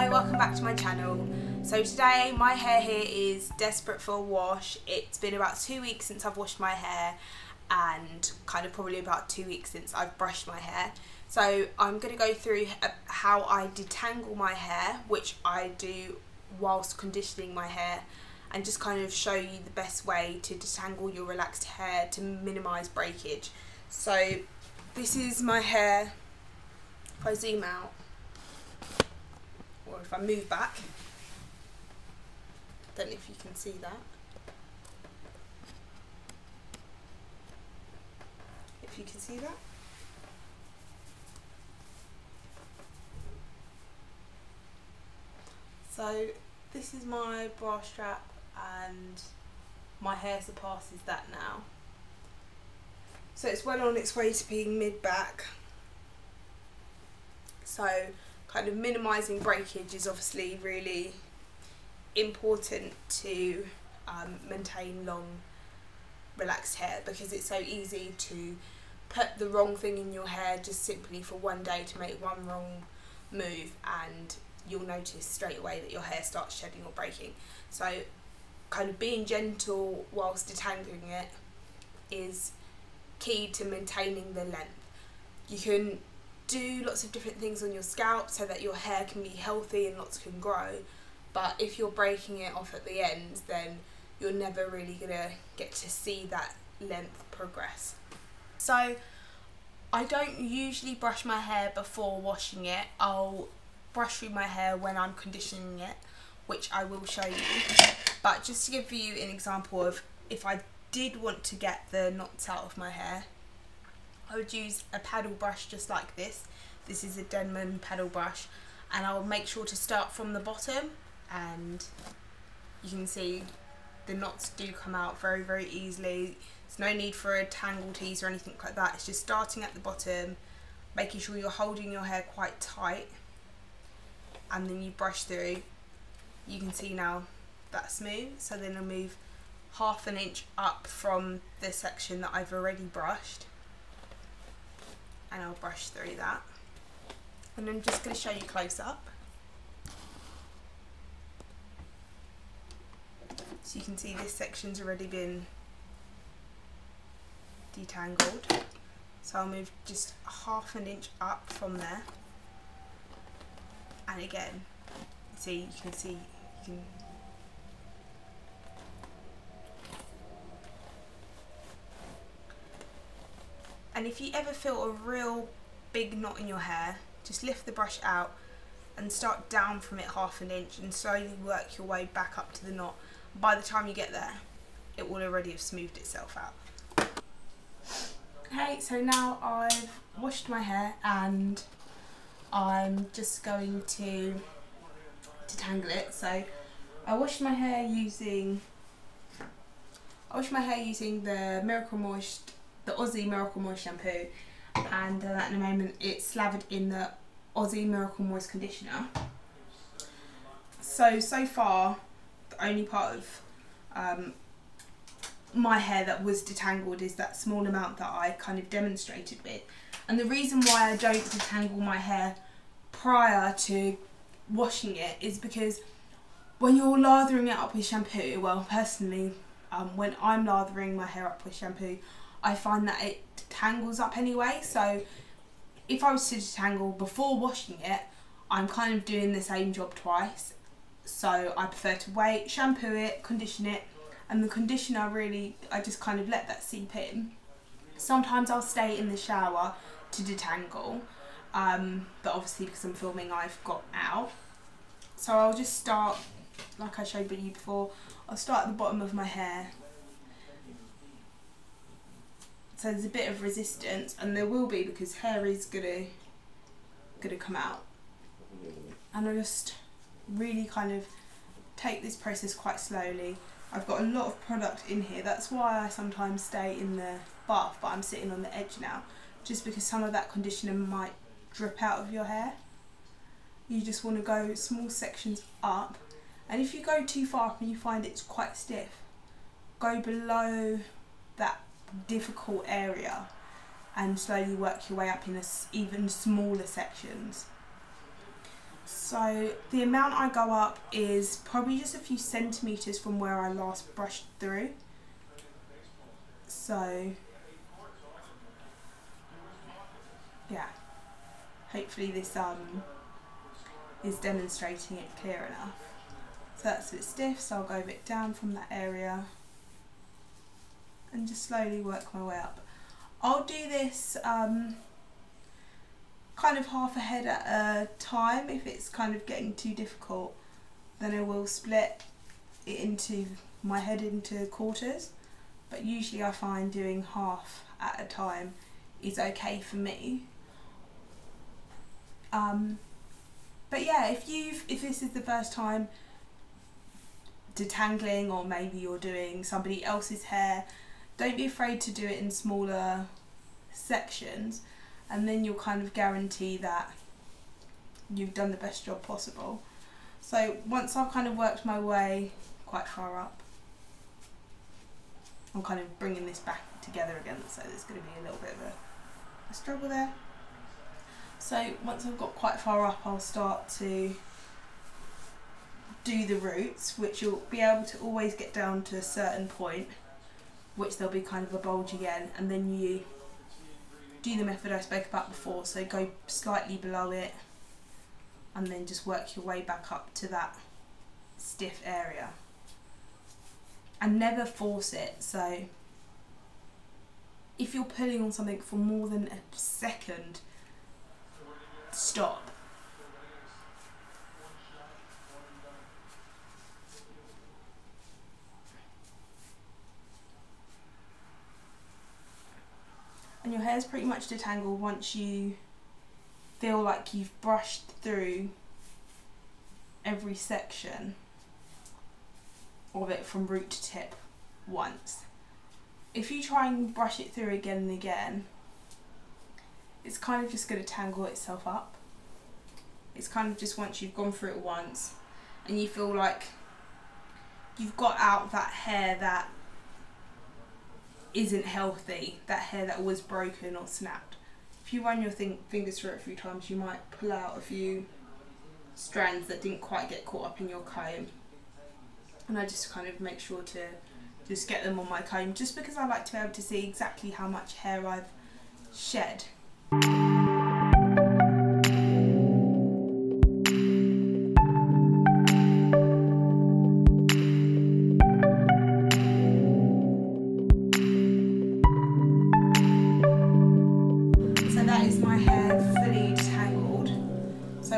Hi, welcome back to my channel. So today my hair here is desperate for a wash. It's been about 2 weeks since I've washed my hair and kind of probably about 2 weeks since I've brushed my hair. So I'm going to go through how I detangle my hair, which I do whilst conditioning my hair, and just kind of show you the best way to detangle your relaxed hair to minimise breakage. So this is my hair. If I zoom out, or if I move back, don't know if you can see that. If you can see that. So this is my bra strap and my hair surpasses that now. So it's well on its way to being mid-back. So kind of minimising breakage is obviously really important to maintain long relaxed hair, because it's so easy to put the wrong thing in your hair just simply for one day to make one wrong move, and you'll notice straight away that your hair starts shedding or breaking. So kind of being gentle whilst detangling it is key to maintaining the length. You can do lots of different things on your scalp so that your hair can be healthy and lots can grow, but if you're breaking it off at the ends, then you're never really gonna get to see that length progress. So I don't usually brush my hair before washing it. I'll brush through my hair when I'm conditioning it, which I will show you. But just to give you an example of if I did want to get the knots out of my hair, I would use a paddle brush just like this. This is a Denman paddle brush, and I'll make sure to start from the bottom, and you can see the knots do come out very, very easily. There's no need for a tangle tease or anything like that. It's just starting at the bottom, making sure you're holding your hair quite tight, and then you brush through. You can see now that's smooth, so then I'll move ½ an inch up from the section that I've already brushed, and I'll brush through that. And I'm just going to show you close up. So you can see this section's already been detangled. So I'll move just ½ an inch up from there. And again, you can see, and if you ever feel a real big knot in your hair, just lift the brush out and start down from it ½ an inch and slowly work your way back up to the knot. By the time you get there, it will already have smoothed itself out. Okay, so now I've washed my hair and I'm just going to detangle it. So I washed my hair using the Miracle Moist, the Aussie Miracle Moist shampoo, and at the moment it's slathered in the Aussie Miracle Moist conditioner. So far the only part of my hair that was detangled is that small amount that I kind of demonstrated with. And the reason why I don't detangle my hair prior to washing it is because when you're lathering it up with shampoo, well personally, when I'm lathering my hair up with shampoo, I find that it tangles up anyway. So if I was to detangle before washing it, I'm kind of doing the same job twice. So I prefer to wait, shampoo it, condition it, and the conditioner really, I just kind of let that seep in. Sometimes I'll stay in the shower to detangle, but obviously because I'm filming I've got out. So I'll just start, like I showed you before, I'll start at the bottom of my hair. So there's a bit of resistance, and there will be because hair is gonna come out. And I just really kind of take this process quite slowly. I've got a lot of product in here, that's why I sometimes stay in the bath, but I'm sitting on the edge now, just because some of that conditioner might drip out of your hair. You just want to go small sections up, and if you go too far up and you find it's quite stiff, go below that difficult area and slowly work your way up in even smaller sections. So the amount I go up is probably just a few centimetres from where I last brushed through. So yeah, hopefully this is demonstrating it clear enough. So that's a bit stiff, so I'll go a bit down from that area and just slowly work my way up. I'll do this kind of half a head at a time. If it's kind of getting too difficult, then I will split it into my head into quarters, but usually I find doing half at a time is okay for me. But yeah, if this is the first time detangling, or maybe you're doing somebody else's hair, don't be afraid to do it in smaller sections, and then you'll kind of guarantee that you've done the best job possible. So once I've kind of worked my way quite far up, I'm kind of bringing this back together again, so there's going to be a little bit of a struggle there. So once I've got quite far up, I'll start to do the roots, which you'll be able to always get down to a certain point, which there'll be kind of a bulge again, and then you do the method I spoke about before, so go slightly below it and then just work your way back up to that stiff area, and never force it. So if you're pulling on something for more than a second, stop. And your hair's pretty much detangled once you feel like you've brushed through every section of it from root to tip once. If you try and brush it through again and again, it's kind of just going to tangle itself up. It's kind of just once you've gone through it once and you feel like you've got out that hair that isn't healthy, that hair that was broken or snapped. If you run your fingers through it a few times, you might pull out a few strands that didn't quite get caught up in your comb. And I just kind of make sure to just get them on my comb, just because I like to be able to see exactly how much hair I've shed.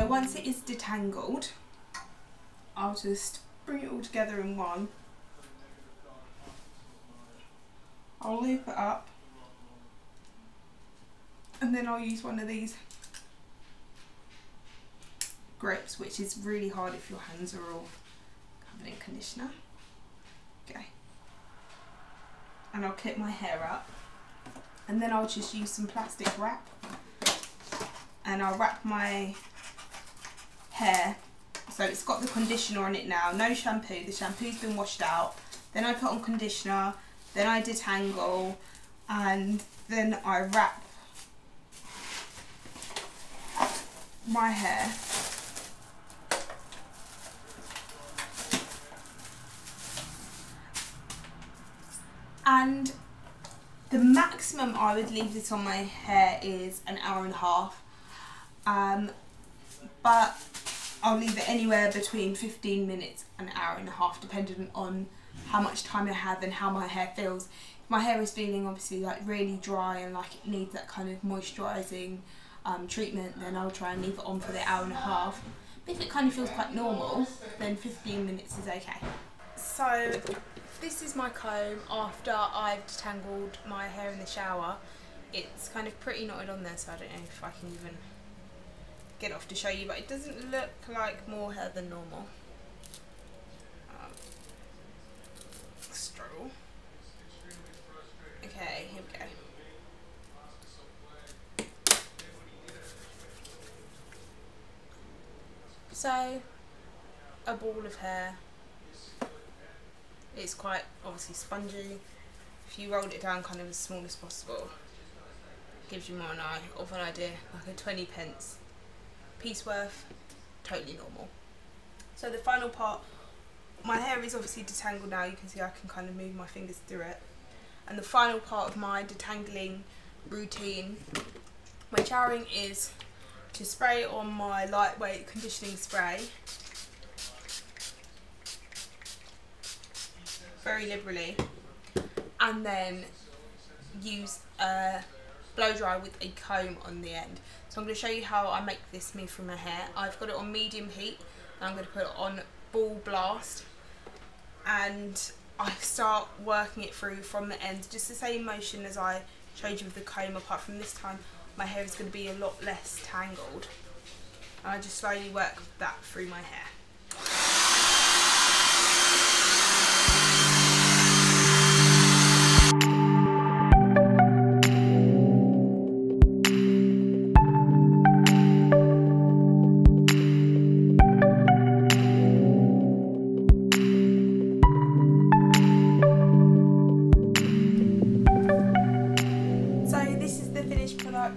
Once it is detangled, I'll just bring it all together in one. I'll loop it up, and then I'll use one of these grips, which is really hard if your hands are all covered in conditioner. Okay. And I'll clip my hair up, and then I'll just use some plastic wrap, and I'll wrap my hair, so it's got the conditioner on it now, no shampoo, the shampoo's been washed out, then I put on conditioner, then I detangle, and then I wrap my hair. And the maximum I would leave this on my hair is an hour and a half, but I'll leave it anywhere between 15 minutes and an hour and a half, depending on how much time I have and how my hair feels. If my hair is feeling obviously like really dry and like it needs that kind of moisturising treatment, then I'll try and leave it on for the hour and a half. But if it kind of feels quite normal, then 15 minutes is okay. So this is my comb after I've detangled my hair in the shower. It's kind of pretty knotted on there, so I don't know if I can even get off to show you, but it doesn't look like more hair than normal. Struggle. Okay, here we go. So, a ball of hair. It's quite obviously spongy. If you rolled it down kind of as small as possible, it gives you more of an idea, like a 20p piece worth. totally normal. So the final part, my hair is obviously detangled now, you can see I can kind of move my fingers through it. And the final part of my detangling routine, my showering, is to spray on my lightweight conditioning spray very liberally, and then use a blow dry with a comb on the end. So I'm going to show you how I make this move through my hair. I've got it on medium heat and I'm going to put it on full blast, and I start working it through from the end, just the same motion as I showed you with the comb, apart from this time my hair is going to be a lot less tangled, and I just slowly work that through my hair.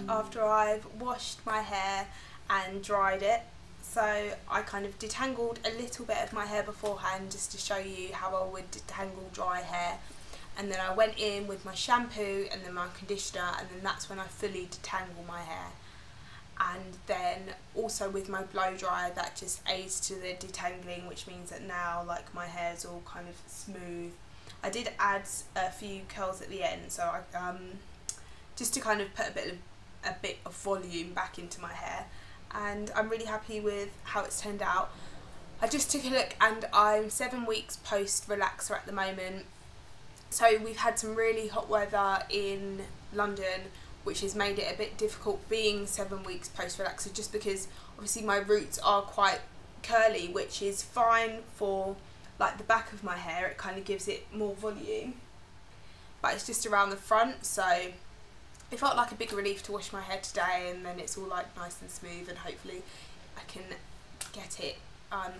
After I've washed my hair and dried it, so I kind of detangled a little bit of my hair beforehand just to show you how I would detangle dry hair, and then I went in with my shampoo and then my conditioner, and then that's when I fully detangle my hair. And then also with my blow dryer, that just aids to the detangling, which means that now like my hair's all kind of smooth. I did add a few curls at the end, so I just to kind of put a bit of volume back into my hair, and I'm really happy with how it's turned out. I just took a look and I'm 7 weeks post relaxer at the moment. So we've had some really hot weather in London, which has made it a bit difficult being 7 weeks post relaxer, just because obviously my roots are quite curly, which is fine for like the back of my hair, it kind of gives it more volume, but it's just around the front, so it felt like a big relief to wash my hair today, and then it's all like nice and smooth, and hopefully I can get it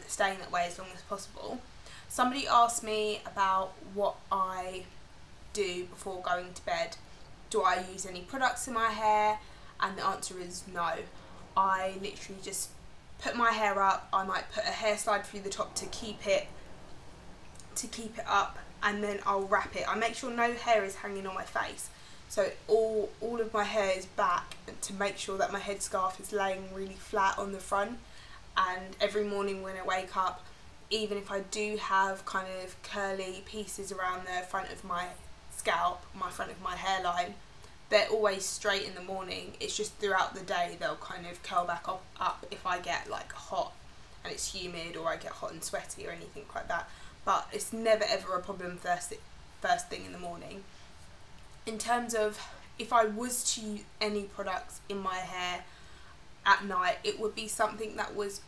staying that way as long as possible. Somebody asked me about what I do before going to bed. Do I use any products in my hair? And the answer is no. I literally just put my hair up. I might put a hair slide through the top to keep it up, and then I'll wrap it. I make sure no hair is hanging on my face. So all of my hair is back, to make sure that my headscarf is laying really flat on the front. And every morning when I wake up, even if I do have kind of curly pieces around the front of my scalp, my front of my hairline, they're always straight in the morning. It's just throughout the day they'll kind of curl back up if I get like hot and it's humid, or I get hot and sweaty or anything like that. But it's never ever a problem first thing in the morning. In terms of if I was to use any products in my hair at night, it would be something that was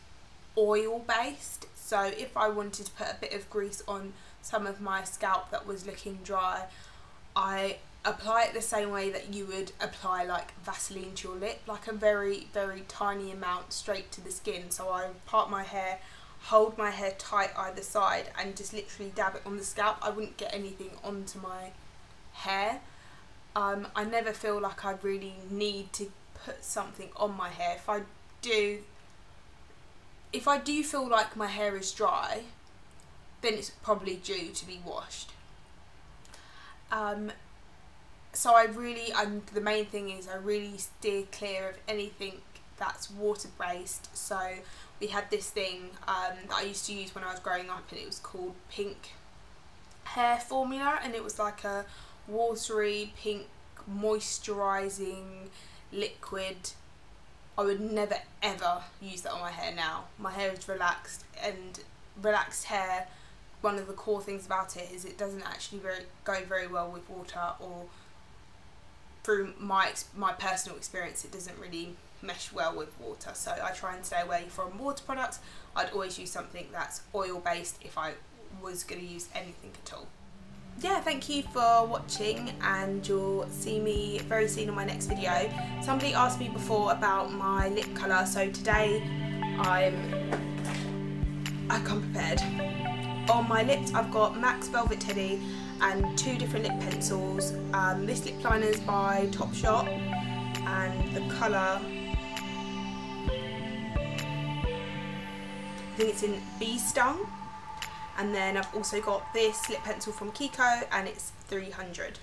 oil based. So if I wanted to put a bit of grease on some of my scalp that was looking dry, I apply it the same way that you would apply like Vaseline to your lip, like a very, very tiny amount straight to the skin. So I part my hair, hold my hair tight either side, and just literally dab it on the scalp. I wouldn't get anything onto my hair. I never feel like I really need to put something on my hair. If I do feel like my hair is dry, then it's probably due to be washed. So the main thing is I really steer clear of anything that's water based. So we had this thing that I used to use when I was growing up, and it was called Pink Hair Formula, and it was like a watery pink moisturising liquid. I would never ever use that on my hair now. My hair is relaxed, and relaxed hair, one of the core things about it is it doesn't actually go very well with water, or through my personal experience, it doesn't really mesh well with water. So I try and stay away from water products. I'd always use something that's oil based if I was going to use anything at all. Yeah, thank you for watching, and you'll see me very soon on my next video. Somebody asked me before about my lip colour, so today I come prepared. On my lips I've got Max Velvet Teddy and 2 different lip pencils. This lip liner is by Topshop, and the colour I think it's in Bee Stung. And then I've also got this lip pencil from Kiko, and it's 300.